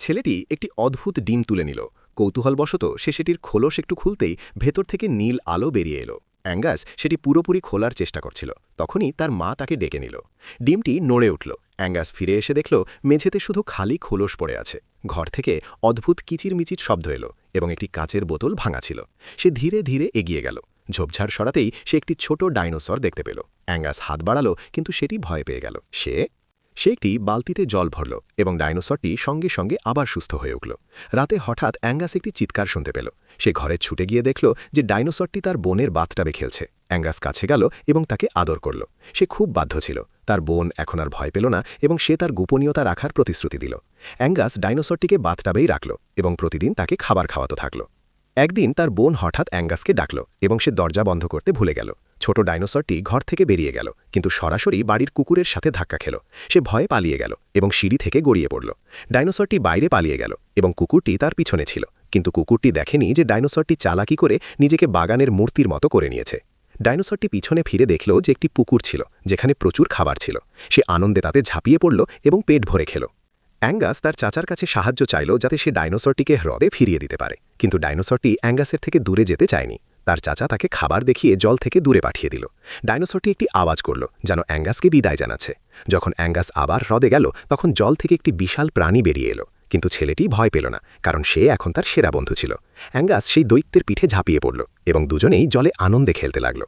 ছেলেটি একটি অদ্ভুত ডিম তুলে নিল। কৌতূহলবশত সে সেটির খোলস একটু খুলতেই ভেতর থেকে নীল আলো বেরিয়ে এলো। অ্যাঙ্গাস সেটি পুরোপুরি খোলার চেষ্টা করছিল, তখনই তার মা তাকে ডেকে নিল। ডিমটি নড়ে উঠল। অ্যাঙ্গাস ফিরে এসে দেখল মেঝেতে শুধু খালি খোলস পড়ে আছে। ঘর থেকে অদ্ভুত কিচিরমিচির শব্দ এলো এবং একটি কাচের বোতল ভাঙা ছিল। সে ধীরে ধীরে এগিয়ে গেল। ঝোপঝাড় সরাতেই সে একটি ছোট ডাইনোসর দেখতে পেল। অ্যাঙ্গাস হাত বাড়ালো, কিন্তু সেটি ভয় পেয়ে গেল। সে একটি বালতিতে জল ভরল এবং ডাইনোসরটি সঙ্গে সঙ্গে আবার সুস্থ হয়ে উঠল। রাতে হঠাৎ অ্যাঙ্গাস একটি চিৎকার শুনতে পেল। সে ঘরে ছুটে গিয়ে দেখল যে ডাইনোসরটি তার বোনের বাথটাবে খেলছে। অ্যাঙ্গাস কাছে গেল এবং তাকে আদর করল। সে খুব বাধ্য ছিল। তার বোন এখন আর ভয় পেল না এবং সে তার গোপনীয়তা রাখার প্রতিশ্রুতি দিল। অ্যাঙ্গাস ডাইনোসরটিকে বাথটাবেই রাখল এবং প্রতিদিন তাকে খাবার খাওয়াতে থাকল। একদিন তার বোন হঠাৎ অ্যাঙ্গাসকে ডাকল এবং সে দরজা বন্ধ করতে ভুলে গেল। ছোট ডাইনোসরটি ঘর থেকে বেরিয়ে গেল, কিন্তু সরাসরি বাড়ির কুকুরের সাথে ধাক্কা খেল। সে ভয়ে পালিয়ে গেল এবং সিঁড়ি থেকে গড়িয়ে পড়ল। ডাইনোসরটি বাইরে পালিয়ে গেল এবং কুকুরটি তার পিছনে ছিল, কিন্তু কুকুরটি দেখেনি যে ডাইনোসরটি চালাকি করে নিজেকে বাগানের মূর্তির মতো করে নিয়েছে। ডাইনোসরটি পিছনে ফিরে দেখল যে একটি পুকুর ছিল যেখানে প্রচুর খাবার ছিল। সে আনন্দে তাতে ঝাঁপিয়ে পড়ল এবং পেট ভরে খেল। অ্যাঙ্গাস তার চাচার কাছে সাহায্য চাইল যাতে সে ডাইনোসরটিকে হ্রদে ফিরিয়ে দিতে পারে, কিন্তু ডাইনোসরটি অ্যাঙ্গাসের থেকে দূরে যেতে চায়নি। তার চাচা তাকে খাবার দেখিয়ে জল থেকে দূরে পাঠিয়ে দিল। ডাইনোসরটি একটি আওয়াজ করল, যেন অ্যাঙ্গাসকে বিদায় জানাচ্ছে। যখন অ্যাঙ্গাস আবার হ্রদে গেল, তখন জল থেকে একটি বিশাল প্রাণী বেরিয়ে এলো, কিন্তু ছেলেটি ভয় পেল না, কারণ সে এখন তার সেরা বন্ধু ছিল। অ্যাঙ্গাস সেই দৈত্যের পিঠে ঝাঁপিয়ে পড়ল এবং দুজনেই জলে আনন্দে খেলতে লাগল।